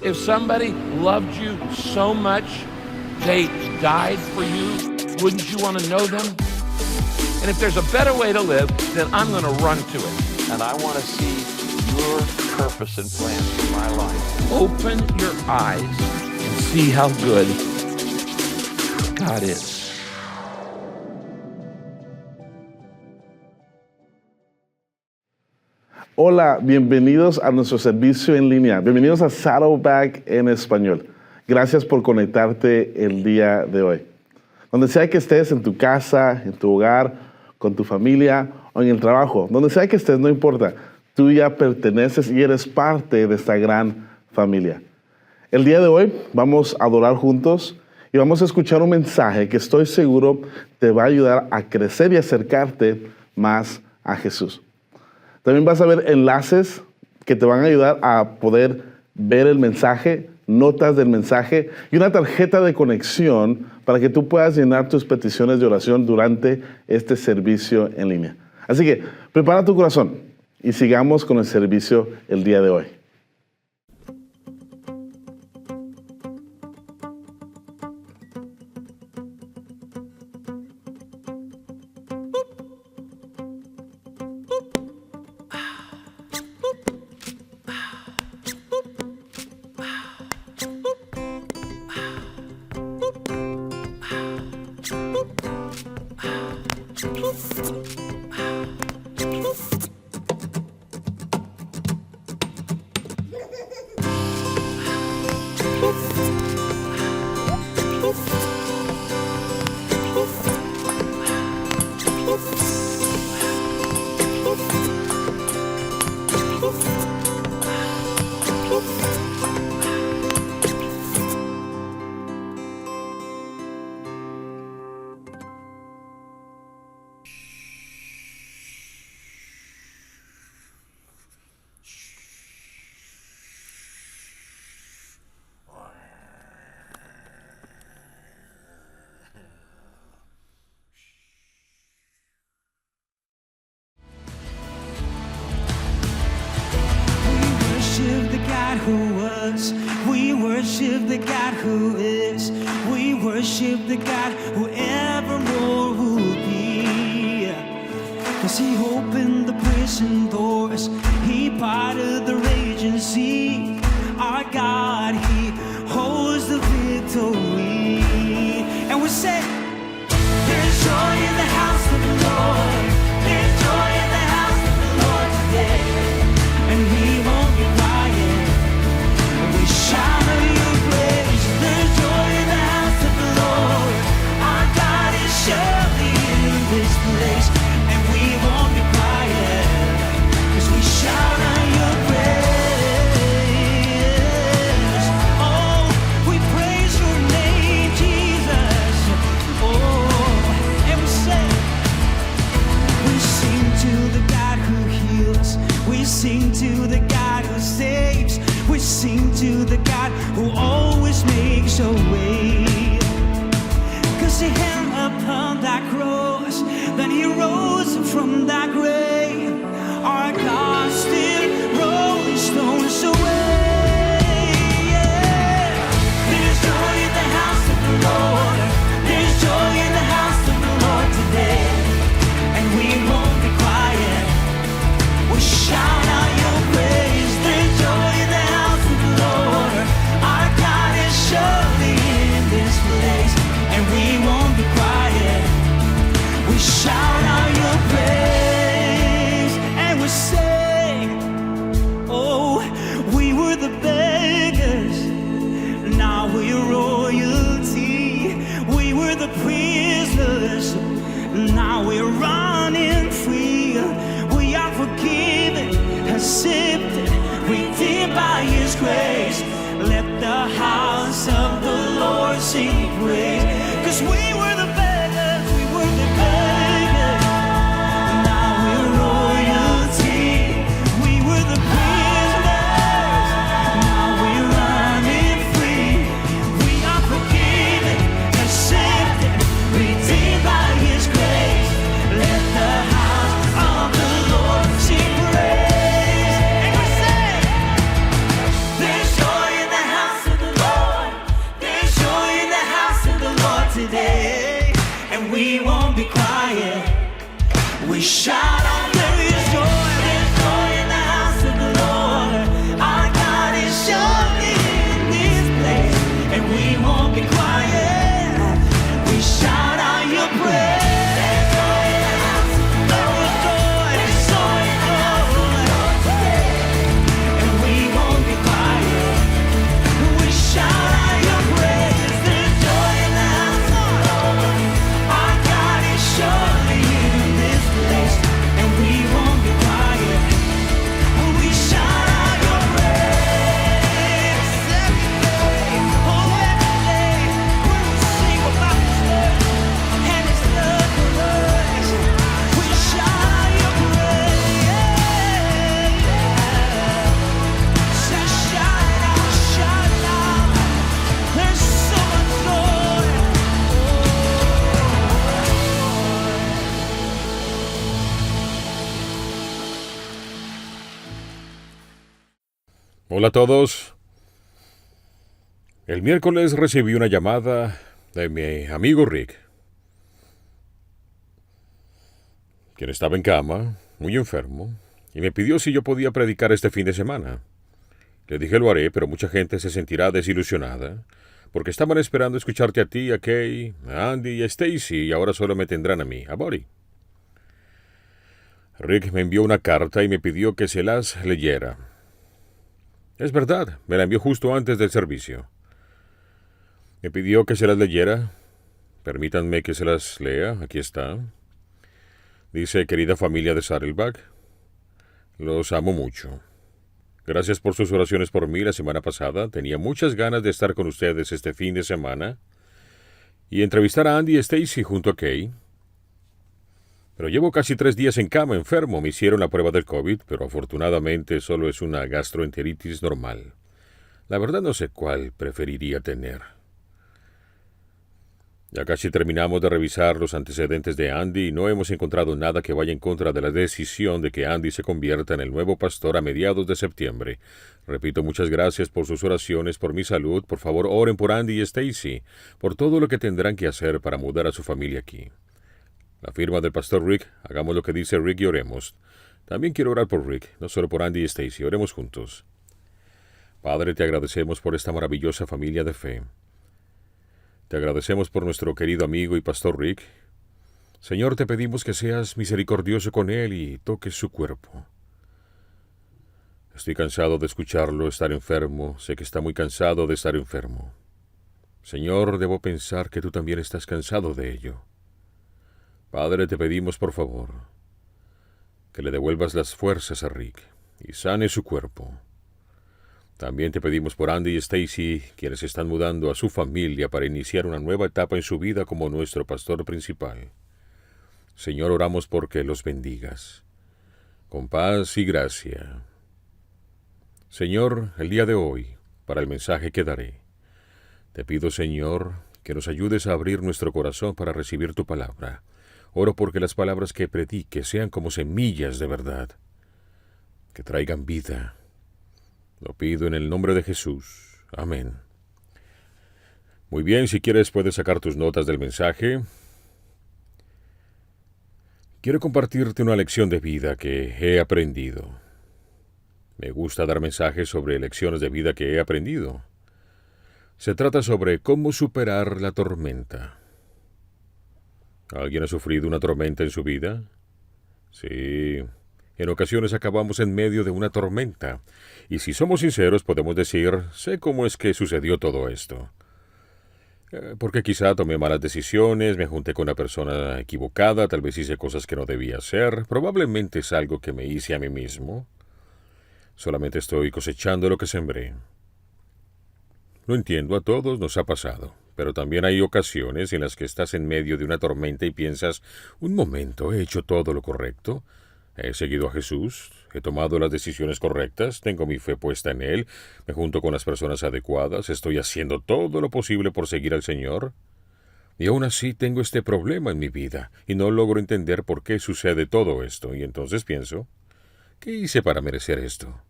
If somebody loved you so much, they died for you, wouldn't you want to know them? And if there's a better way to live, then I'm going to run to it. And I want to see your purpose and plans for my life. Open your eyes and see how good God is. Hola, bienvenidos a nuestro servicio en línea. Bienvenidos a Saddleback en español. Gracias por conectarte el día de hoy. Donde sea que estés, en tu casa, en tu hogar, con tu familia o en el trabajo, donde sea que estés, no importa. Tú ya perteneces y eres parte de esta gran familia. El día de hoy vamos a adorar juntos y vamos a escuchar un mensaje que estoy seguro te va a ayudar a crecer y acercarte más a Jesús. También vas a ver enlaces que te van a ayudar a poder ver el mensaje, notas del mensaje y una tarjeta de conexión para que tú puedas llenar tus peticiones de oración durante este servicio en línea. Así que prepara tu corazón y sigamos con el servicio el día de hoy. Who was, we worship the God who is, we worship the God who evermore will be. 'Cause he opened the prison doors, he parted the raging sea. Our God, he holds the victory. And we say, there's joy in the house of the Lord, there's joy in the house of the Lord today. And we won't be quiet, we shout out your praise. There's joy in the house of the Lord, our God is surely in this place. And we won't be quiet, 'cause we shout out your praise. Oh, we praise your name, Jesus. Oh, and we say, we sing to the God who heals, we sing to the God who saves, we sing to the God who always makes a way. 'Cause he hung upon that cross, then he rose from that grave. Our God still rolling stones away. Yeah. There's joy in the house of the Lord, there's joy in the house of the Lord today. And we won't be quiet, we shout out your praise. There's joy in the house of the Lord, our God is surely in this place. And we won't be quiet, we shout out your praise. And we say, oh, we were the beggars, now we're royalty. We were the prisoners, now we're running free. We are forgiven, accepted, redeemed by his grace. Let the house of the Lord sing praise. 'Cause we were the beggars, we were the beggars, now we're royalty. We were the prisoners, now we're running free. We are forgiven, accepted, redeemed by his grace. Let the house of the Lord sing praise. And we say, there's joy in the house. shout out, there is joy in the house of the Lord. Our God is surely in this place, and we won't be quiet. We shout out your praise. There's joy in the house of the Lord. There's joy in the house of the Lord today, and we won't be quiet. We shout out your praise. There's joy in the house of the Lord. Our God is surely in this place, and we won't be quiet. We shout out your praise. Every day, oh every day, we will sing about His love and His love for us. We shout out your praise. Say shout it out, shout it out. There's so much joy. Hola a todos. El miércoles recibí una llamada de mi amigo Rick, quien estaba en cama, muy enfermo, y me pidió si yo podía predicar este fin de semana. Le dije lo haré, pero mucha gente se sentirá desilusionada, porque estaban esperando escucharte a ti, a Kay, a Andy y a Stacy, y ahora solo me tendrán a mí, a Buddy. Rick me envió una carta y me pidió que se las leyera. Es verdad, me la envió justo antes del servicio. Me pidió que se las leyera. Permítanme que se las lea. Aquí está. Dice: querida familia de Saddleback, los amo mucho. Gracias por sus oraciones por mí la semana pasada. Tenía muchas ganas de estar con ustedes este fin de semana y entrevistar a Andy y Stacy junto a Kay. Pero llevo casi 3 días en cama enfermo. Me hicieron la prueba del COVID, pero afortunadamente solo es una gastroenteritis normal. La verdad no sé cuál preferiría tener. Ya casi terminamos de revisar los antecedentes de Andy y no hemos encontrado nada que vaya en contra de la decisión de que Andy se convierta en el nuevo pastor a mediados de septiembre. Repito, muchas gracias por sus oraciones por mi salud. Por favor, oren por Andy y Stacy, por todo lo que tendrán que hacer para mudar a su familia aquí. La firma del pastor Rick. Hagamos lo que dice Rick y oremos. También quiero orar por Rick, no solo por Andy y Stacy. Oremos juntos. Padre, te agradecemos por esta maravillosa familia de fe. Te agradecemos por nuestro querido amigo y pastor Rick. Señor, te pedimos que seas misericordioso con él y toques su cuerpo. Estoy cansado de escucharlo estar enfermo. Sé que está muy cansado de estar enfermo. Señor, debo pensar que tú también estás cansado de ello. Padre, te pedimos por favor que le devuelvas las fuerzas a Rick y sane su cuerpo. También te pedimos por Andy y Stacy, quienes están mudando a su familia para iniciar una nueva etapa en su vida como nuestro pastor principal. Señor, oramos porque los bendigas, con paz y gracia. Señor, el día de hoy, para el mensaje que daré, te pido, Señor, que nos ayudes a abrir nuestro corazón para recibir tu palabra. Oro porque las palabras que predique sean como semillas de verdad, que traigan vida. Lo pido en el nombre de Jesús. Amén. Muy bien, si quieres puedes sacar tus notas del mensaje. Quiero compartirte una lección de vida que he aprendido. Me gusta dar mensajes sobre lecciones de vida que he aprendido. Se trata sobre cómo superar la tormenta. ¿Alguien ha sufrido una tormenta en su vida? Sí. En ocasiones acabamos en medio de una tormenta. Y si somos sinceros podemos decir, sé cómo es que sucedió todo esto. Porque quizá tomé malas decisiones, me junté con una persona equivocada, tal vez hice cosas que no debía hacer. Probablemente es algo que me hice a mí mismo. Solamente estoy cosechando lo que sembré. Lo entiendo, a todos nos ha pasado. Pero también hay ocasiones en las que estás en medio de una tormenta y piensas, un momento, ¿he hecho todo lo correcto? ¿He seguido a Jesús? ¿He tomado las decisiones correctas? ¿Tengo mi fe puesta en Él? ¿Me junto con las personas adecuadas? ¿Estoy haciendo todo lo posible por seguir al Señor? Y aún así tengo este problema en mi vida y no logro entender por qué sucede todo esto. Y entonces pienso, ¿qué hice para merecer esto?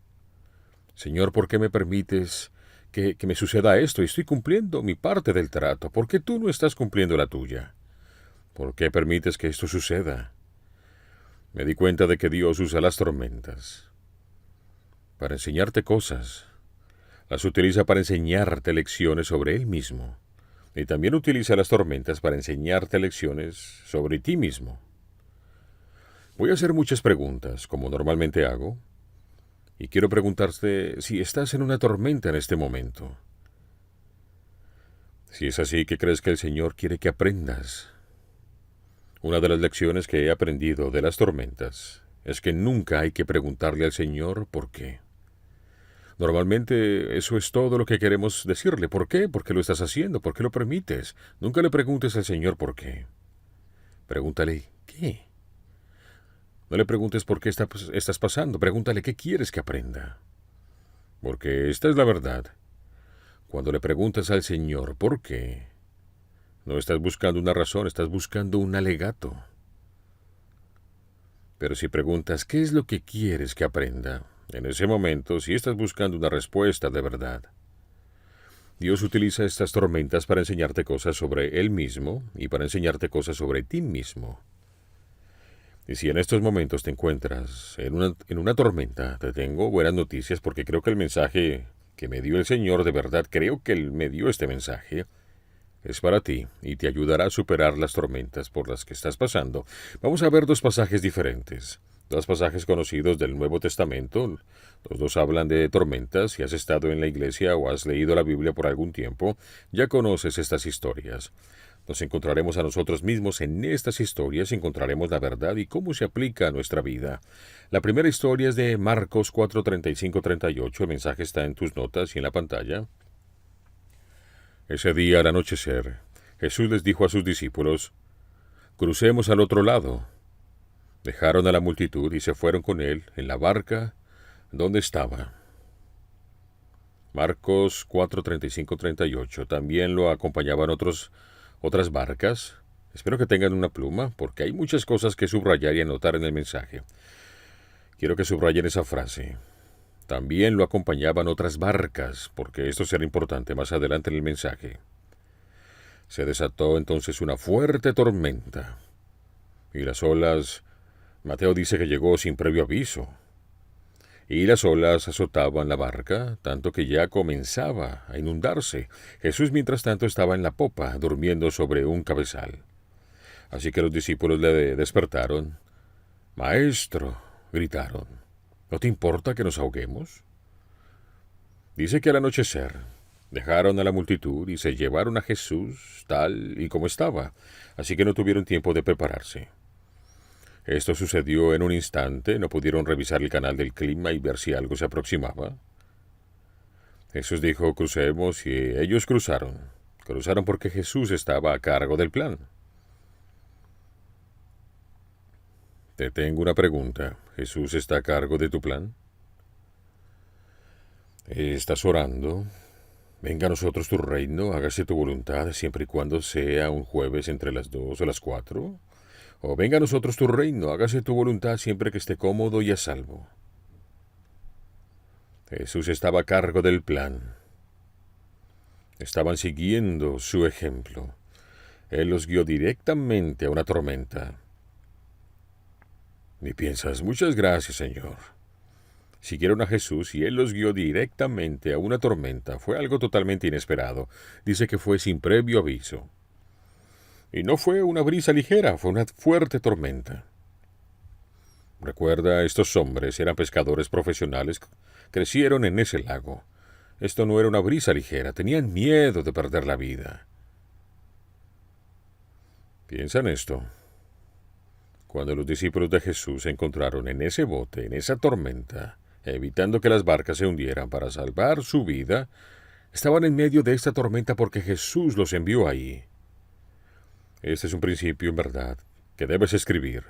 Señor, ¿por qué me permites que me suceda esto? Y estoy cumpliendo mi parte del trato. ¿Por qué tú no estás cumpliendo la tuya? ¿Por qué permites que esto suceda? Me di cuenta de que Dios usa las tormentas para enseñarte cosas. Las utiliza para enseñarte lecciones sobre Él mismo. Y también utiliza las tormentas para enseñarte lecciones sobre ti mismo. Voy a hacer muchas preguntas, como normalmente hago, y quiero preguntarte si estás en una tormenta en este momento. Si es así, ¿qué crees que el Señor quiere que aprendas? Una de las lecciones que he aprendido de las tormentas es que nunca hay que preguntarle al Señor por qué. Normalmente eso es todo lo que queremos decirle. ¿Por qué? ¿Por qué lo estás haciendo? ¿Por qué lo permites? Nunca le preguntes al Señor por qué. Pregúntale, ¿qué? No le preguntes por qué estás pasando. Pregúntale qué quieres que aprenda. Porque esta es la verdad. Cuando le preguntas al Señor por qué, no estás buscando una razón, estás buscando un alegato. Pero si preguntas qué es lo que quieres que aprenda, en ese momento sí estás buscando una respuesta de verdad. Dios utiliza estas tormentas para enseñarte cosas sobre Él mismo y para enseñarte cosas sobre ti mismo. Y si en estos momentos te encuentras en una tormenta, te tengo buenas noticias porque creo que el mensaje que me dio el Señor, de verdad creo que Él me dio este mensaje, es para ti y te ayudará a superar las tormentas por las que estás pasando. Vamos a ver dos pasajes diferentes. Dos pasajes conocidos del Nuevo Testamento. Los dos hablan de tormentas. Si has estado en la iglesia o has leído la Biblia por algún tiempo, ya conoces estas historias. Nos encontraremos a nosotros mismos en estas historias, encontraremos la verdad y cómo se aplica a nuestra vida. La primera historia es de Marcos 4:35-38. El mensaje está en tus notas y en la pantalla. Ese día al anochecer, Jesús les dijo a sus discípulos: «Crucemos al otro lado». Dejaron a la multitud y se fueron con él en la barca donde estaba. Marcos 4:35-38. También lo acompañaban otras barcas. Espero que tengan una pluma, porque hay muchas cosas que subrayar y anotar en el mensaje. Quiero que subrayen esa frase. También lo acompañaban otras barcas, porque esto será importante más adelante en el mensaje. Se desató entonces una fuerte tormenta, y las olas, Mateo dice que llegó sin previo aviso, y las olas azotaban la barca, tanto que ya comenzaba a inundarse. Jesús, mientras tanto, estaba en la popa, durmiendo sobre un cabezal. Así que los discípulos le despertaron. «Maestro», gritaron, «¿no te importa que nos ahoguemos?». Dice que al anochecer dejaron a la multitud y se llevaron a Jesús tal y como estaba, así que no tuvieron tiempo de prepararse. Esto sucedió en un instante, no pudieron revisar el canal del clima y ver si algo se aproximaba. Jesús dijo: «Crucemos», y ellos cruzaron. Cruzaron porque Jesús estaba a cargo del plan. Te tengo una pregunta. ¿Jesús está a cargo de tu plan? ¿Estás orando? «Venga a nosotros tu reino, hágase tu voluntad», siempre y cuando sea un jueves entre las 2 o las 4. O «Venga a nosotros tu reino, hágase tu voluntad», siempre que esté cómodo y a salvo. Jesús estaba a cargo del plan. Estaban siguiendo su ejemplo. Él los guió directamente a una tormenta. Y piensas: «Muchas gracias, Señor». Siguieron a Jesús y Él los guió directamente a una tormenta. Fue algo totalmente inesperado. Dice que fue sin previo aviso. Y no fue una brisa ligera, fue una fuerte tormenta. Recuerda, estos hombres eran pescadores profesionales, crecieron en ese lago. Esto no era una brisa ligera, tenían miedo de perder la vida. Piensa en esto. Cuando los discípulos de Jesús se encontraron en ese bote, en esa tormenta, evitando que las barcas se hundieran para salvar su vida, estaban en medio de esta tormenta porque Jesús los envió ahí. Este es un principio, en verdad, que debes escribir.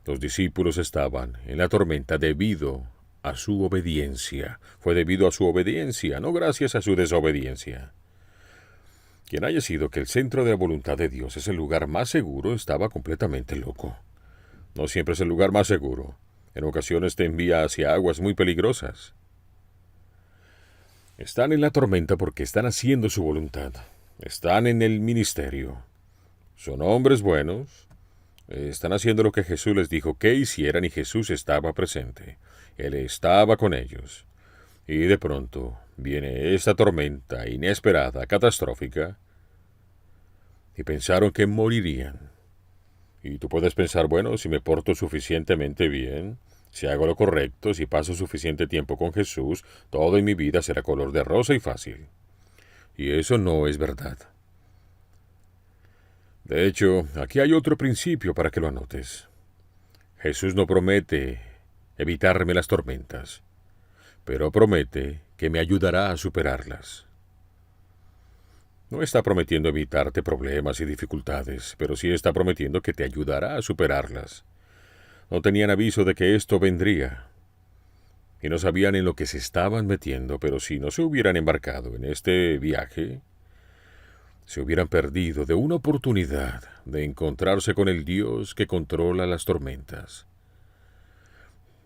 Los discípulos estaban en la tormenta debido a su obediencia. Fue debido a su obediencia, no gracias a su desobediencia. Quien haya sido que el centro de la voluntad de Dios es el lugar más seguro, estaba completamente loco. No siempre es el lugar más seguro. En ocasiones te envía hacia aguas muy peligrosas. Están en la tormenta porque están haciendo su voluntad. Están en el ministerio. Son hombres buenos. Están haciendo lo que Jesús les dijo que hicieran y Jesús estaba presente. Él estaba con ellos. Y de pronto viene esta tormenta inesperada, catastrófica, y pensaron que morirían. Y tú puedes pensar, bueno, si me porto suficientemente bien, si hago lo correcto, si paso suficiente tiempo con Jesús, todo en mi vida será color de rosa y fácil. Y eso no es verdad. De hecho, aquí hay otro principio para que lo anotes. Jesús no promete evitarme las tormentas, pero promete que me ayudará a superarlas. No está prometiendo evitarte problemas y dificultades, pero sí está prometiendo que te ayudará a superarlas. No tenían aviso de que esto vendría, y no sabían en lo que se estaban metiendo, pero si no se hubieran embarcado en este viaje, se hubieran perdido de una oportunidad de encontrarse con el Dios que controla las tormentas.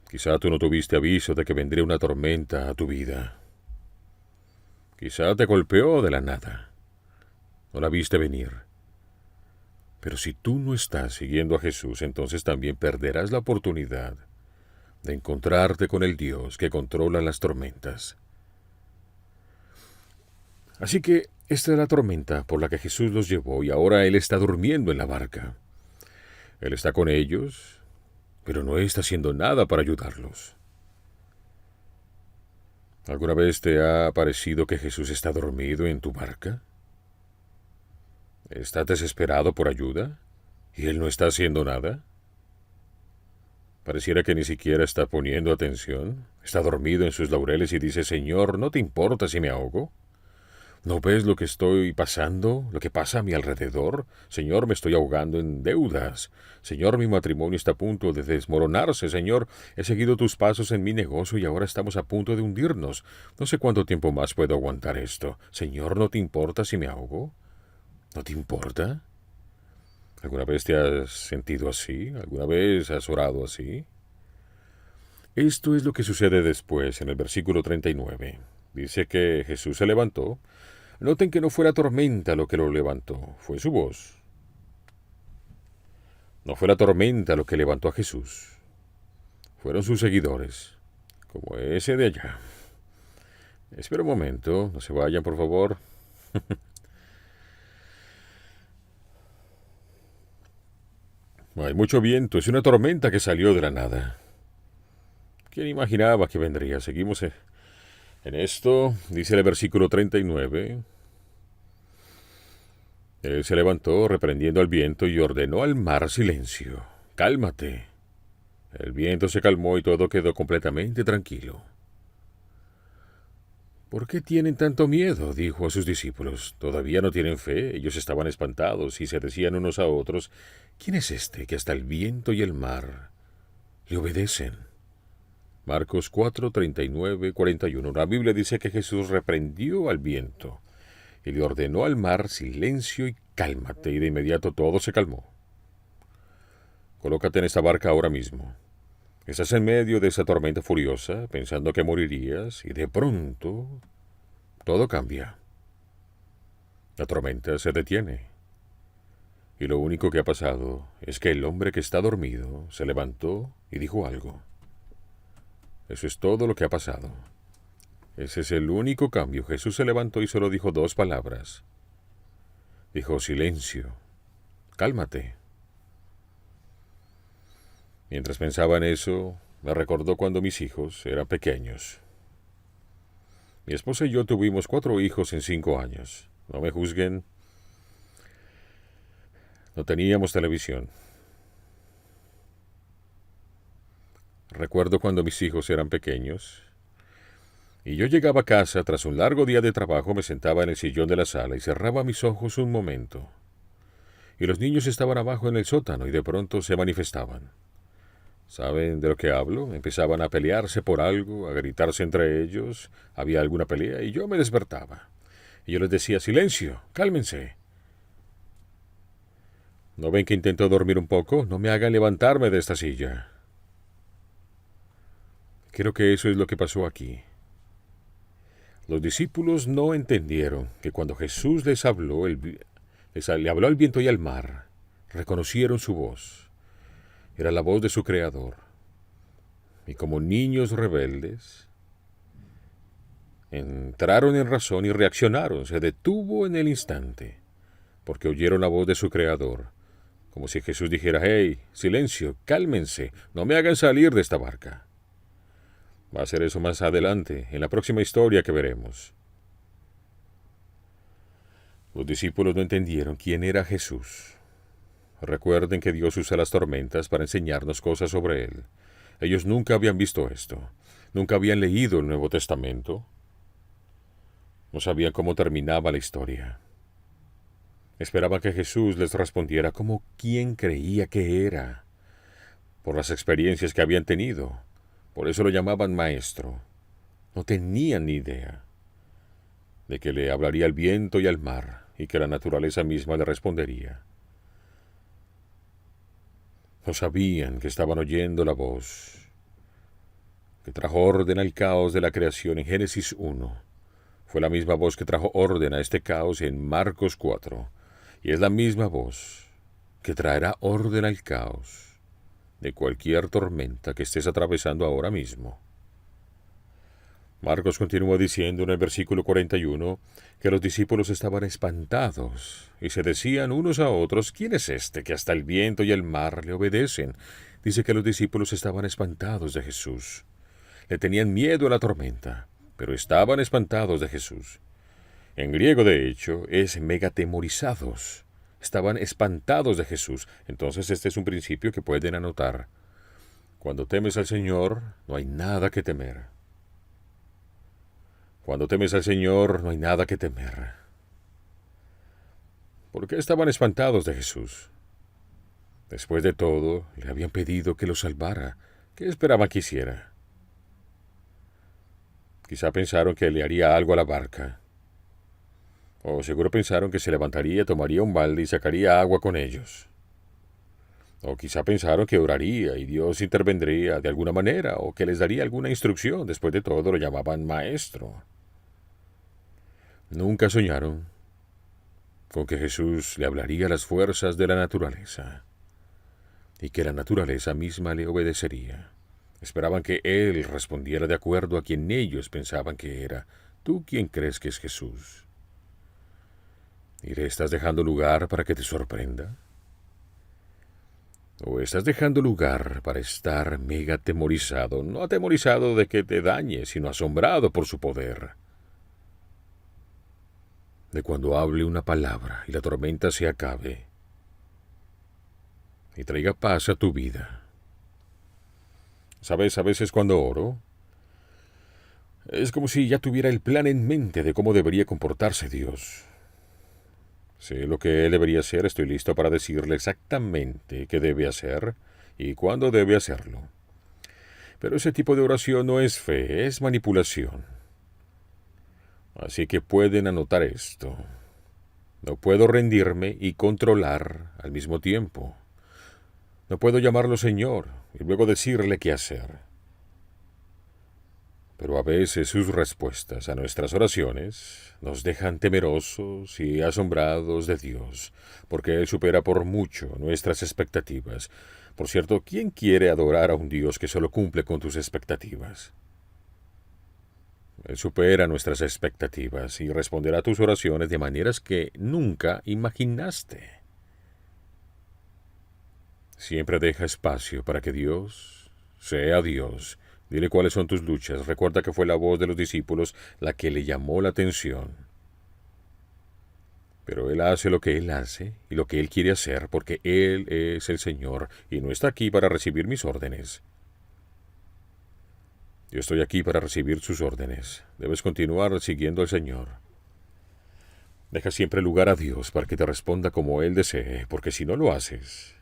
Quizá tú no tuviste aviso de que vendría una tormenta a tu vida. Quizá te golpeó de la nada. No la viste venir. Pero si tú no estás siguiendo a Jesús, entonces también perderás la oportunidad de encontrarte con el Dios que controla las tormentas. Así que esta es la tormenta por la que Jesús los llevó y ahora Él está durmiendo en la barca. Él está con ellos, pero no está haciendo nada para ayudarlos. ¿Alguna vez te ha parecido que Jesús está dormido en tu barca? ¿Estás desesperado por ayuda y Él no está haciendo nada? Pareciera que ni siquiera está poniendo atención. Está dormido en sus laureles y dice, Señor, ¿no te importa si me ahogo? ¿No ves lo que estoy pasando, lo que pasa a mi alrededor? Señor, me estoy ahogando en deudas. Señor, mi matrimonio está a punto de desmoronarse. Señor, he seguido tus pasos en mi negocio y ahora estamos a punto de hundirnos. No sé cuánto tiempo más puedo aguantar esto. Señor, ¿no te importa si me ahogo? ¿No te importa? ¿Alguna vez te has sentido así? ¿Alguna vez has orado así? Esto es lo que sucede después, en el versículo 39. Dice que Jesús se levantó. Noten que no fue la tormenta lo que lo levantó, fue su voz. No fue la tormenta lo que levantó a Jesús. Fueron sus seguidores, como ese de allá. Espera un momento, no se vayan, por favor. Hay mucho viento, es una tormenta que salió de la nada. ¿Quién imaginaba que vendría? Seguimos en esto, dice el versículo 39. Él se levantó reprendiendo al viento y ordenó al mar silencio. Cálmate. El viento se calmó y todo quedó completamente tranquilo. ¿Por qué tienen tanto miedo?, dijo a sus discípulos. ¿Todavía no tienen fe? Ellos estaban espantados y se decían unos a otros, ¿quién es este que hasta el viento y el mar le obedecen? Marcos 4, 39, 41. La Biblia dice que Jesús reprendió al viento y le ordenó al mar silencio y cálmate, y de inmediato todo se calmó. Colócate en esta barca ahora mismo. Estás en medio de esa tormenta furiosa, pensando que morirías, y de pronto todo cambia. La tormenta se detiene. Y lo único que ha pasado es que el hombre que está dormido se levantó y dijo algo. Eso es todo lo que ha pasado. Ese es el único cambio. Jesús se levantó y solo dijo 2 palabras. Dijo, silencio, cálmate. Mientras pensaba en eso, me recordó cuando mis hijos eran pequeños. Mi esposa y yo tuvimos 4 hijos en 5 años. No me juzguen. No teníamos televisión. Recuerdo cuando mis hijos eran pequeños, y yo llegaba a casa tras un largo día de trabajo, me sentaba en el sillón de la sala y cerraba mis ojos un momento. Y los niños estaban abajo en el sótano y de pronto se manifestaban. ¿Saben de lo que hablo? Empezaban a pelearse por algo, a gritarse entre ellos, había alguna pelea y yo me despertaba. Y yo les decía, silencio, cálmense. ¿No ven que intento dormir un poco? No me hagan levantarme de esta silla. Creo que eso es lo que pasó aquí. Los discípulos no entendieron que cuando Jesús les habló, le habló al viento y al mar, reconocieron su voz. Era la voz de su Creador. Y como niños rebeldes, entraron en razón y reaccionaron. Se detuvo en el instante, porque oyeron la voz de su Creador. Como si Jesús dijera: hey, silencio, cálmense, no me hagan salir de esta barca. Va a ser eso más adelante, en la próxima historia que veremos. Los discípulos no entendieron quién era Jesús. Recuerden que Dios usa las tormentas para enseñarnos cosas sobre Él. Ellos nunca habían visto esto. Nunca habían leído el Nuevo Testamento. No sabían cómo terminaba la historia. Esperaban que Jesús les respondiera como quien creía que era, por las experiencias que habían tenido. Por eso lo llamaban maestro. No tenían ni idea de que le hablaría al viento y al mar y que la naturaleza misma le respondería. No sabían que estaban oyendo la voz que trajo orden al caos de la creación en Génesis 1. Fue la misma voz que trajo orden a este caos en Marcos 4. Y es la misma voz que traerá orden al caos de cualquier tormenta que estés atravesando ahora mismo. Marcos continúa diciendo en el versículo 41 que los discípulos estaban espantados y se decían unos a otros: ¿quién es este que hasta el viento y el mar le obedecen? Dice que los discípulos estaban espantados de Jesús. Le tenían miedo a la tormenta, pero estaban espantados de Jesús. En griego, de hecho, es megatemorizados. Estaban espantados de Jesús. Entonces este es un principio que pueden anotar. Cuando temes al Señor, no hay nada que temer. Cuando temes al Señor, no hay nada que temer. ¿Por qué estaban espantados de Jesús? Después de todo, le habían pedido que los salvara. ¿Qué esperaban que hiciera? Quizá pensaron que le haría algo a la barca. O seguro pensaron que se levantaría, tomaría un balde y sacaría agua con ellos. O quizá pensaron que oraría y Dios intervendría de alguna manera, o que les daría alguna instrucción. Después de todo, lo llamaban maestro. Nunca soñaron con que Jesús le hablaría a las fuerzas de la naturaleza y que la naturaleza misma le obedecería. Esperaban que Él respondiera de acuerdo a quien ellos pensaban que era. ¿Tú quién crees que es Jesús? ¿Y le estás dejando lugar para que te sorprenda? ¿O estás dejando lugar para estar mega atemorizado? No atemorizado de que te dañe, sino asombrado por su poder. De cuando hable una palabra y la tormenta se acabe y traiga paz a tu vida. ¿Sabes? A veces cuando oro, es como si ya tuviera el plan en mente de cómo debería comportarse Dios. Sé lo que Él debería hacer, estoy listo para decirle exactamente qué debe hacer y cuándo debe hacerlo. Pero ese tipo de oración no es fe, es manipulación. Así que pueden anotar esto. No puedo rendirme y controlar al mismo tiempo. No puedo llamarlo Señor y luego decirle qué hacer. Pero a veces sus respuestas a nuestras oraciones nos dejan temerosos y asombrados de Dios, porque Él supera por mucho nuestras expectativas. Por cierto, ¿quién quiere adorar a un Dios que solo cumple con tus expectativas? Él supera nuestras expectativas y responderá a tus oraciones de maneras que nunca imaginaste. Siempre deja espacio para que Dios sea Dios. Dile cuáles son tus luchas. Recuerda que fue la voz de los discípulos la que le llamó la atención. Pero Él hace lo que Él hace y lo que Él quiere hacer porque Él es el Señor y no está aquí para recibir mis órdenes. Yo estoy aquí para recibir sus órdenes. Debes continuar siguiendo al Señor. Deja siempre lugar a Dios para que te responda como Él desee, porque si no lo haces,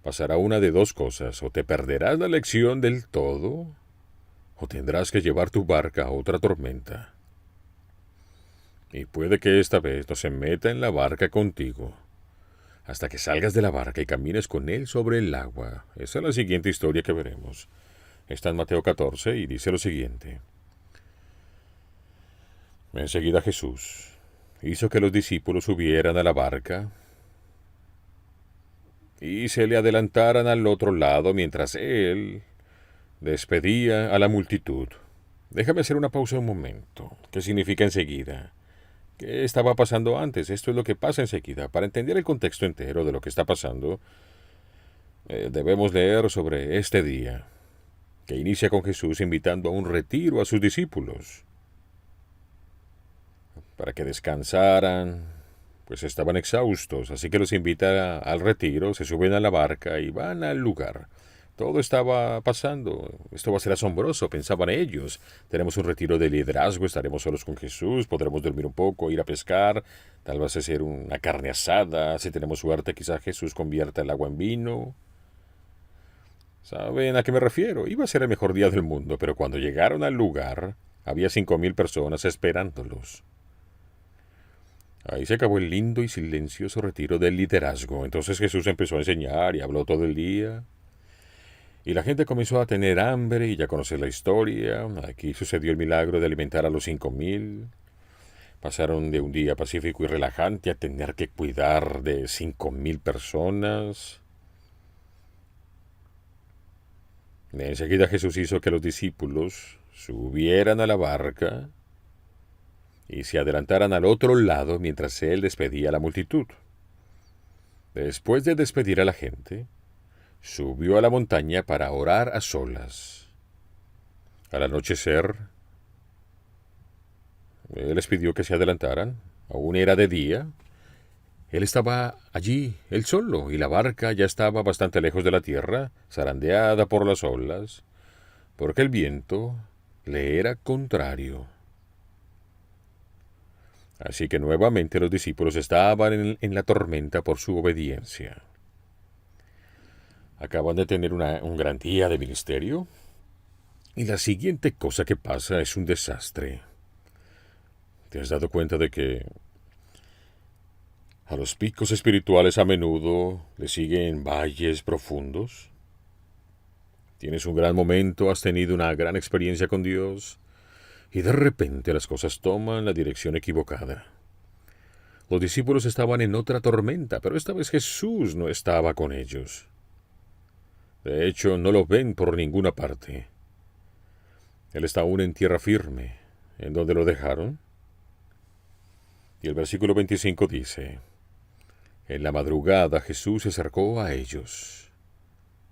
pasará una de dos cosas: o te perderás la lección del todo, o tendrás que llevar tu barca a otra tormenta. Y puede que esta vez no se meta en la barca contigo, hasta que salgas de la barca y camines con Él sobre el agua. Esa es la siguiente historia que veremos. Está en Mateo 14 y dice lo siguiente. Enseguida Jesús hizo que los discípulos subieran a la barca y se le adelantaran al otro lado mientras él despedía a la multitud. Déjame hacer una pausa un momento. ¿Qué significa enseguida? ¿Qué estaba pasando antes? Esto es lo que pasa enseguida. Para entender el contexto entero de lo que está pasando, debemos leer sobre este día, que inicia con Jesús invitando a un retiro a sus discípulos, para que descansaran, pues estaban exhaustos, así que los invita al retiro, se suben a la barca y van al lugar. Todo estaba pasando. Esto va a ser asombroso, pensaban ellos. Tenemos un retiro de liderazgo, estaremos solos con Jesús, podremos dormir un poco, ir a pescar, tal vez hacer una carne asada. Si tenemos suerte, quizás Jesús convierta el agua en vino. ¿Saben a qué me refiero? Iba a ser el mejor día del mundo, pero cuando llegaron al lugar, había 5,000 personas esperándolos. Ahí se acabó el lindo y silencioso retiro del liderazgo. Entonces Jesús empezó a enseñar y habló todo el día. Y la gente comenzó a tener hambre y ya conocer la historia. Aquí sucedió el milagro de alimentar a los 5,000. Pasaron de un día pacífico y relajante a tener que cuidar de 5,000 personas. Enseguida Jesús hizo que los discípulos subieran a la barca y se adelantaran al otro lado mientras él despedía a la multitud. Después de despedir a la gente, subió a la montaña para orar a solas. Al anochecer, él les pidió que se adelantaran. Aún era de día. Él estaba allí, él solo, y la barca ya estaba bastante lejos de la tierra, zarandeada por las olas, porque el viento le era contrario. Así que nuevamente los discípulos estaban en la tormenta por su obediencia. Acaban de tener un gran día de ministerio, y la siguiente cosa que pasa es un desastre. ¿Te has dado cuenta de que a los picos espirituales a menudo le siguen valles profundos? Tienes un gran momento, has tenido una gran experiencia con Dios, y de repente las cosas toman la dirección equivocada. Los discípulos estaban en otra tormenta, pero esta vez Jesús no estaba con ellos. De hecho, no lo ven por ninguna parte. Él está aún en tierra firme. ¿En dónde lo dejaron? Y el versículo 25 dice: en la madrugada Jesús se acercó a ellos.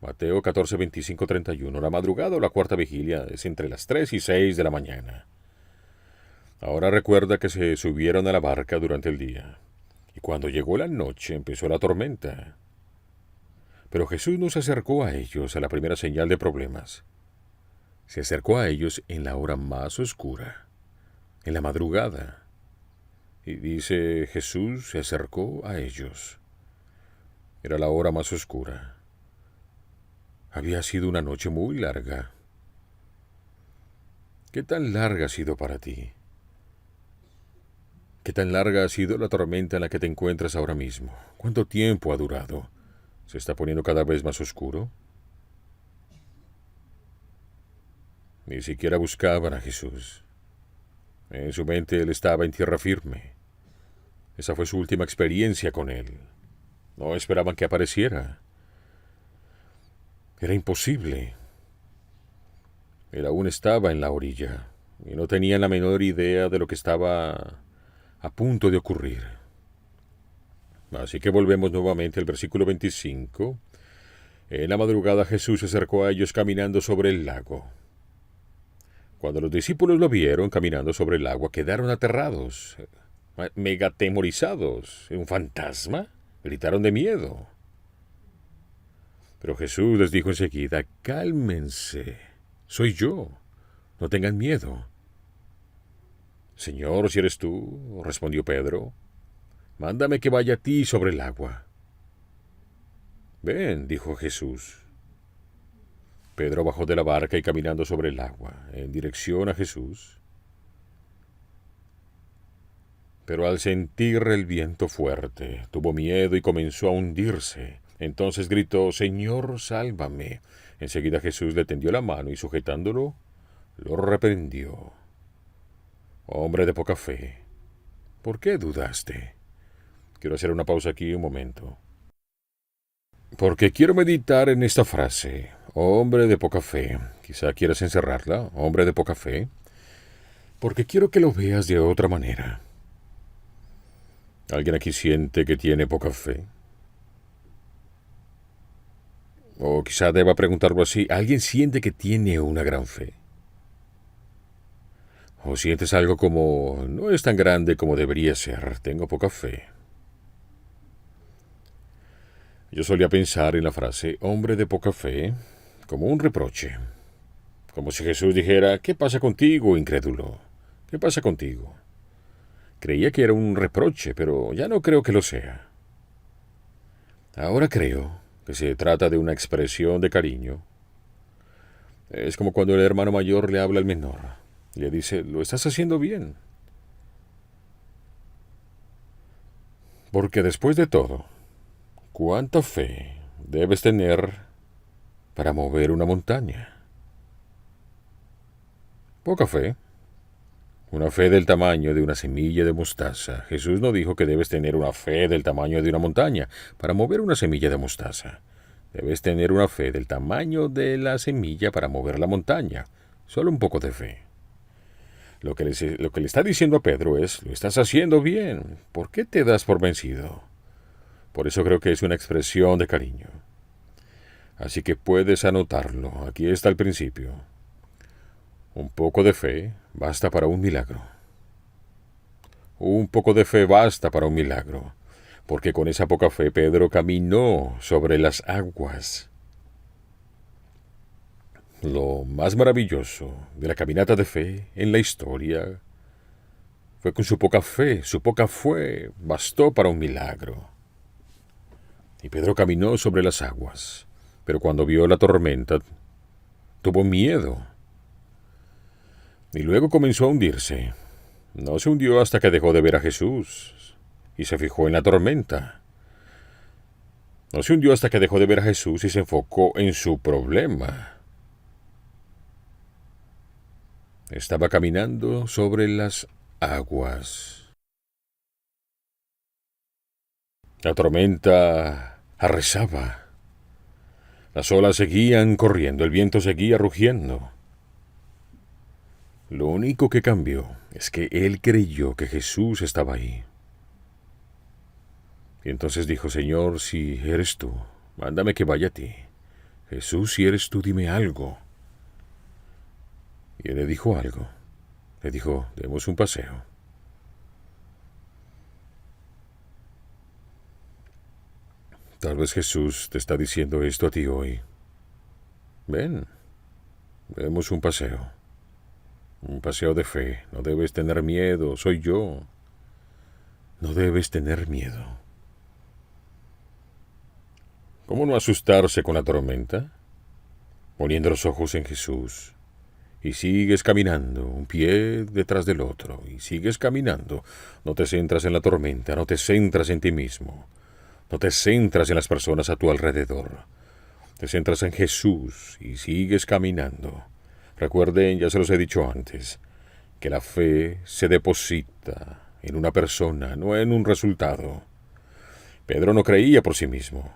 Mateo 14, 25, 31. La madrugada o la cuarta vigilia es entre las 3 y 6 de la mañana. Ahora recuerda que se subieron a la barca durante el día, y cuando llegó la noche empezó la tormenta. Pero Jesús no se acercó a ellos a la primera señal de problemas. Se acercó a ellos en la hora más oscura, en la madrugada. Y dice, Jesús se acercó a ellos. Era la hora más oscura. Había sido una noche muy larga. ¿Qué tan larga ha sido para ti? ¿Qué tan larga ha sido la tormenta en la que te encuentras ahora mismo? ¿Cuánto tiempo ha durado? ¿Se está poniendo cada vez más oscuro? Ni siquiera buscaban a Jesús. En su mente él estaba en tierra firme. Esa fue su última experiencia con él. No esperaban que apareciera. Era imposible. Él aún estaba en la orilla y no tenían la menor idea de lo que estaba a punto de ocurrir. Así que volvemos nuevamente al versículo 25. En la madrugada Jesús se acercó a ellos caminando sobre el lago. Cuando los discípulos lo vieron caminando sobre el agua, quedaron aterrados, megatemorizados. ¿Un fantasma? Gritaron de miedo. Pero Jesús les dijo enseguida, cálmense, soy yo, no tengan miedo. Señor, si eres tú, respondió Pedro, mándame que vaya a ti sobre el agua. Ven, dijo Jesús. Pedro bajó de la barca y caminando sobre el agua, en dirección a Jesús. Pero al sentir el viento fuerte, tuvo miedo y comenzó a hundirse. Entonces gritó, Señor, sálvame. Enseguida Jesús le tendió la mano y sujetándolo, lo reprendió. Hombre de poca fe, ¿por qué dudaste? Quiero hacer una pausa aquí un momento. Porque quiero meditar en esta frase, hombre de poca fe. Quizá quieras encerrarla, hombre de poca fe. Porque quiero que lo veas de otra manera. ¿Alguien aquí siente que tiene poca fe? O quizá deba preguntarlo así, ¿alguien siente que tiene una gran fe? ¿O sientes algo como, no es tan grande como debería ser, tengo poca fe? Yo solía pensar en la frase, hombre de poca fe, como un reproche. Como si Jesús dijera, ¿qué pasa contigo, incrédulo? ¿Qué pasa contigo? Creía que era un reproche, pero ya no creo que lo sea. Ahora creo que se trata de una expresión de cariño. Es como cuando el hermano mayor le habla al menor. Le dice, lo estás haciendo bien. Porque después de todo, ¿cuánta fe debes tener para mover una montaña? Poca fe. Una fe del tamaño de una semilla de mostaza. Jesús no dijo que debes tener una fe del tamaño de una montaña para mover una semilla de mostaza. Debes tener una fe del tamaño de la semilla para mover la montaña. Solo un poco de fe. Lo que le está diciendo a Pedro es, lo estás haciendo bien. ¿Por qué te das por vencido? Por eso creo que es una expresión de cariño. Así que puedes anotarlo. Aquí está el principio. Un poco de fe basta para un milagro. Un poco de fe basta para un milagro. Porque con esa poca fe Pedro caminó sobre las aguas. Lo más maravilloso de la caminata de fe en la historia fue con su poca fe bastó para un milagro. Y Pedro caminó sobre las aguas, pero cuando vio la tormenta, tuvo miedo. Y luego comenzó a hundirse. No se hundió hasta que dejó de ver a Jesús y se fijó en la tormenta. No se hundió hasta que dejó de ver a Jesús y se enfocó en su problema. Estaba caminando sobre las aguas. La tormenta arrasaba. Las olas seguían corriendo, el viento seguía rugiendo. Lo único que cambió es que él creyó que Jesús estaba ahí. Y entonces dijo, Señor, si eres tú, mándame que vaya a ti. Jesús, si eres tú, dime algo. Y él le dijo algo. Le dijo, demos un paseo. Tal vez Jesús te está diciendo esto a ti hoy. Ven, demos un paseo. Un paseo de fe. No debes tener miedo, soy yo. No debes tener miedo. ¿Cómo no asustarse con la tormenta? Poniendo los ojos en Jesús. Y sigues caminando, un pie detrás del otro, y sigues caminando. No te centras en la tormenta, no te centras en ti mismo. No te centras en las personas a tu alrededor. Te centras en Jesús y sigues caminando. Recuerden, ya se los he dicho antes, que la fe se deposita en una persona, no en un resultado. Pedro no creía por sí mismo.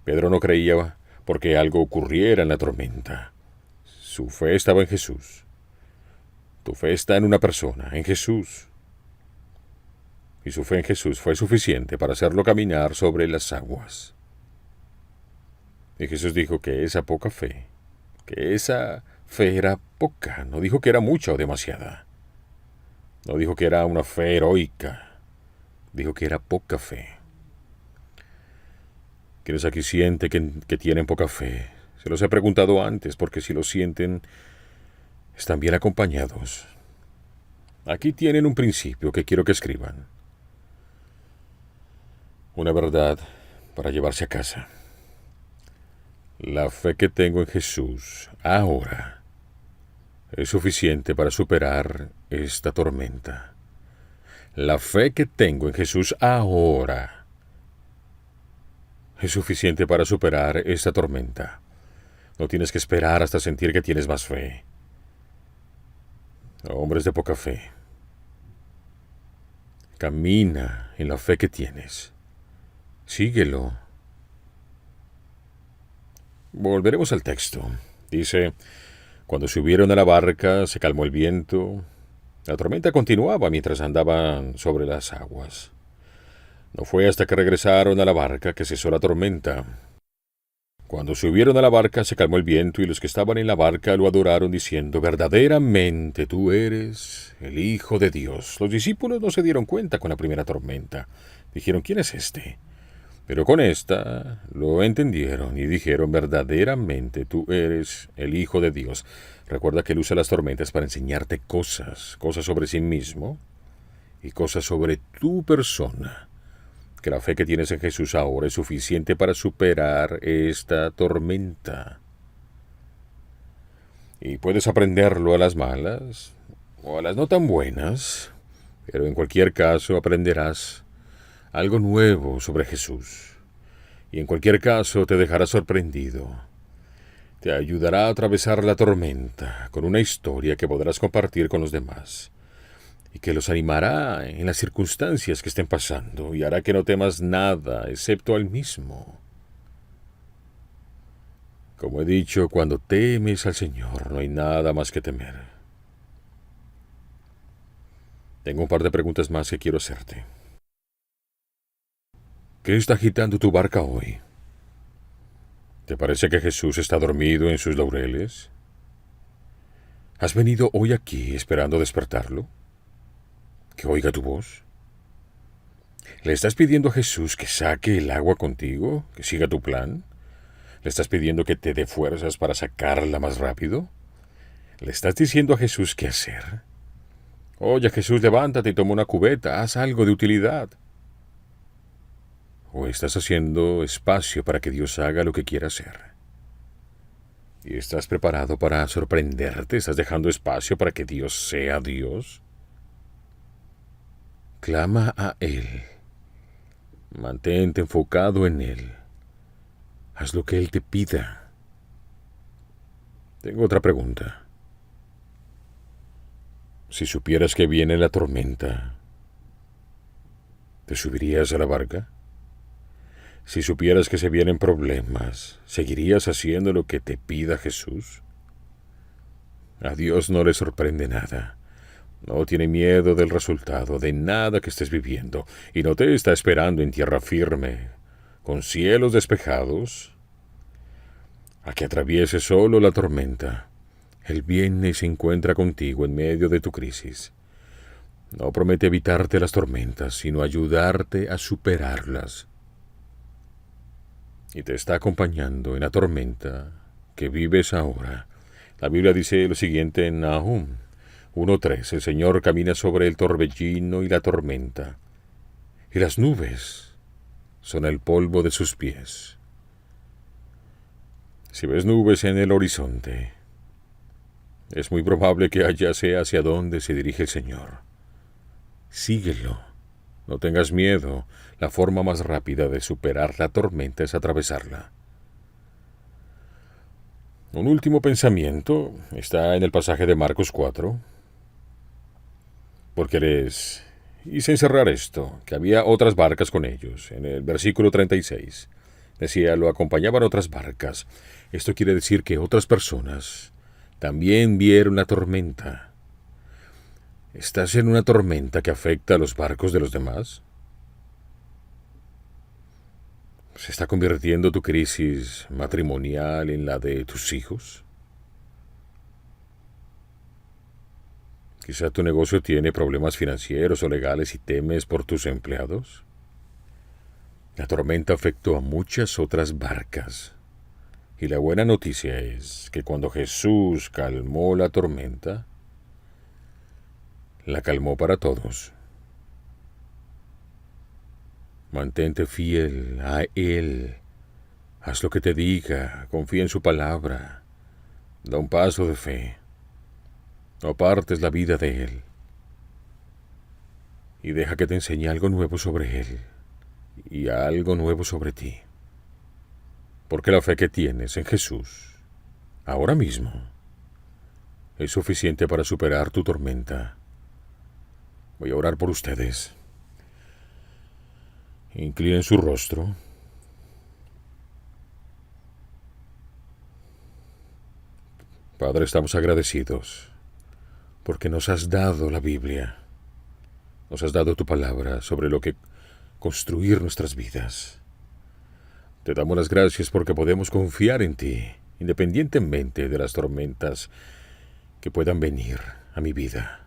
Pedro no creía porque algo ocurriera en la tormenta. Su fe estaba en Jesús. Tu fe está en una persona, en Jesús. Y su fe en Jesús fue suficiente para hacerlo caminar sobre las aguas. Y Jesús dijo que esa poca fe, que esa fe era poca, no dijo que era mucha o demasiada. No dijo que era una fe heroica, dijo que era poca fe. ¿Quiénes aquí sienten que tienen poca fe? Se los he preguntado antes, porque si lo sienten, están bien acompañados. Aquí tienen un principio que quiero que escriban. Una verdad para llevarse a casa. La fe que tengo en Jesús ahora es suficiente para superar esta tormenta. La fe que tengo en Jesús ahora es suficiente para superar esta tormenta. No tienes que esperar hasta sentir que tienes más fe. Hombres de poca fe. Camina en la fe que tienes. Síguelo. Volveremos al texto. Dice, cuando subieron a la barca, se calmó el viento. La tormenta continuaba mientras andaban sobre las aguas. No fue hasta que regresaron a la barca que cesó la tormenta. Cuando subieron a la barca, se calmó el viento y los que estaban en la barca lo adoraron diciendo, verdaderamente tú eres el Hijo de Dios. Los discípulos no se dieron cuenta con la primera tormenta. Dijeron, ¿quién es este? Pero con esta lo entendieron y dijeron, verdaderamente tú eres el Hijo de Dios. Recuerda que él usa las tormentas para enseñarte cosas sobre sí mismo y cosas sobre tu persona. Que la fe que tienes en Jesús ahora es suficiente para superar esta tormenta. Y puedes aprenderlo a las malas o a las no tan buenas, pero en cualquier caso aprenderás algo nuevo sobre Jesús. Y en cualquier caso te dejará sorprendido. Te ayudará a atravesar la tormenta con una historia que podrás compartir con los demás. Y que los animará en las circunstancias que estén pasando y hará que no temas nada excepto al mismo. Como he dicho, cuando temes al Señor no hay nada más que temer. Tengo un par de preguntas más que quiero hacerte. ¿Qué está agitando tu barca hoy? ¿Te parece que Jesús está dormido en sus laureles? ¿Has venido hoy aquí esperando despertarlo? ¿Que oiga tu voz? ¿Le estás pidiendo a Jesús que saque el agua contigo? ¿Que siga tu plan? ¿Le estás pidiendo que te dé fuerzas para sacarla más rápido? ¿Le estás diciendo a Jesús qué hacer? Oye, Jesús, levántate y toma una cubeta, haz algo de utilidad. ¿O estás haciendo espacio para que Dios haga lo que quiera hacer? ¿Y estás preparado para sorprenderte? ¿Estás dejando espacio para que Dios sea Dios? Clama a Él. Mantente enfocado en Él. Haz lo que Él te pida. Tengo otra pregunta. Si supieras que viene la tormenta, ¿te subirías a la barca? Si supieras que se vienen problemas, ¿seguirías haciendo lo que te pida Jesús? A Dios no le sorprende nada. No tiene miedo del resultado, de nada que estés viviendo, y no te está esperando en tierra firme, con cielos despejados, a que atravieses solo la tormenta. Él viene y se encuentra contigo en medio de tu crisis. No promete evitarte las tormentas, sino ayudarte a superarlas. Y te está acompañando en la tormenta que vives ahora. La Biblia dice lo siguiente en Nahum 1:3. El Señor camina sobre el torbellino y la tormenta, y las nubes son el polvo de sus pies. Si ves nubes en el horizonte, es muy probable que allá sea hacia donde se dirige el Señor. Síguelo. No tengas miedo. La forma más rápida de superar la tormenta es atravesarla. Un último pensamiento está en el pasaje de Marcos 4. Porque les hice encerrar esto, que había otras barcas con ellos. En el versículo 36 decía, lo acompañaban otras barcas. Esto quiere decir que otras personas también vieron la tormenta. ¿Estás en una tormenta que afecta a los barcos de los demás? ¿Se está convirtiendo tu crisis matrimonial en la de tus hijos? Quizá tu negocio tiene problemas financieros o legales y temes por tus empleados. La tormenta afectó a muchas otras barcas. Y la buena noticia es que cuando Jesús calmó la tormenta, la calmó para todos. Mantente fiel a Él. Haz lo que te diga, confía en su palabra. Da un paso de fe. No apartes la vida de Él. Y deja que te enseñe algo nuevo sobre Él y algo nuevo sobre ti. Porque la fe que tienes en Jesús, ahora mismo, es suficiente para superar tu tormenta. Voy a orar por ustedes. Inclinen su rostro. Padre, estamos agradecidos porque nos has dado la Biblia, nos has dado tu palabra sobre lo que construir nuestras vidas. Te damos las gracias porque podemos confiar en ti, independientemente de las tormentas que puedan venir a mi vida.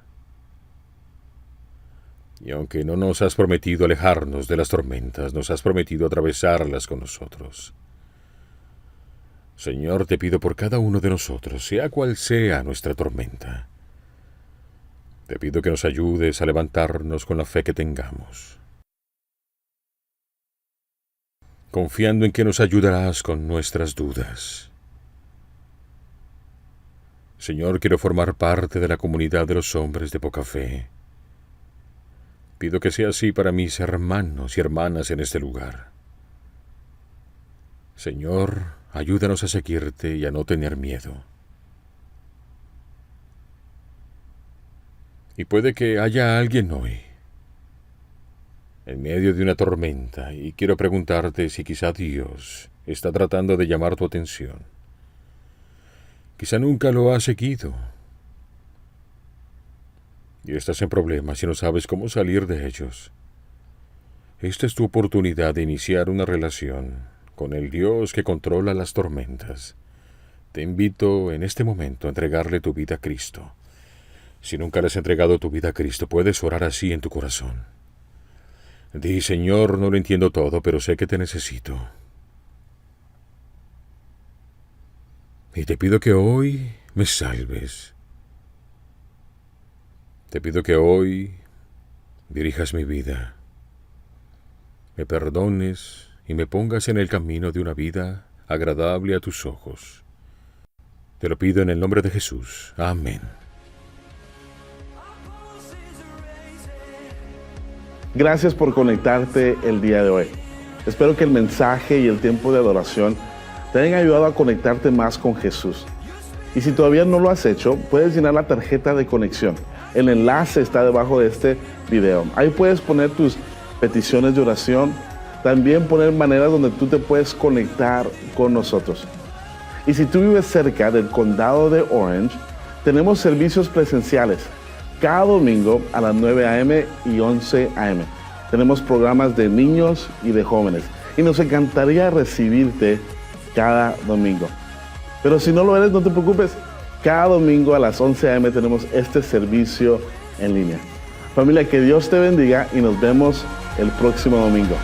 Y aunque no nos has prometido alejarnos de las tormentas, nos has prometido atravesarlas con nosotros. Señor, te pido por cada uno de nosotros, sea cual sea nuestra tormenta. Te pido que nos ayudes a levantarnos con la fe que tengamos, confiando en que nos ayudarás con nuestras dudas. Señor, quiero formar parte de la comunidad de los hombres de poca fe. Pido que sea así para mis hermanos y hermanas en este lugar. Señor, ayúdanos a seguirte y a no tener miedo. Y puede que haya alguien hoy, en medio de una tormenta, y quiero preguntarte si quizá Dios está tratando de llamar tu atención. Quizá nunca lo has seguido, y estás en problemas y no sabes cómo salir de ellos. Esta es tu oportunidad de iniciar una relación con el Dios que controla las tormentas. Te invito en este momento a entregarle tu vida a Cristo. Si nunca le has entregado tu vida a Cristo, puedes orar así en tu corazón. Di, Señor, no lo entiendo todo, pero sé que te necesito. Y te pido que hoy me salves. Te pido que hoy dirijas mi vida, me perdones y me pongas en el camino de una vida agradable a tus ojos. Te lo pido en el nombre de Jesús. Amén. Gracias por conectarte el día de hoy. Espero que el mensaje y el tiempo de adoración te hayan ayudado a conectarte más con Jesús. Y si todavía no lo has hecho, puedes llenar la tarjeta de conexión. El enlace está debajo de este video. Ahí puedes poner tus peticiones de oración, también poner maneras donde tú te puedes conectar con nosotros. Y si tú vives cerca del condado de Orange, tenemos servicios presenciales cada domingo a las 9 a.m. y 11 a.m. Tenemos programas de niños y de jóvenes y nos encantaría recibirte cada domingo. Pero si no lo eres, no te preocupes. Cada domingo a las 11 a.m. tenemos este servicio en línea. Familia, que Dios te bendiga y nos vemos el próximo domingo.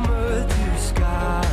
earth to sky.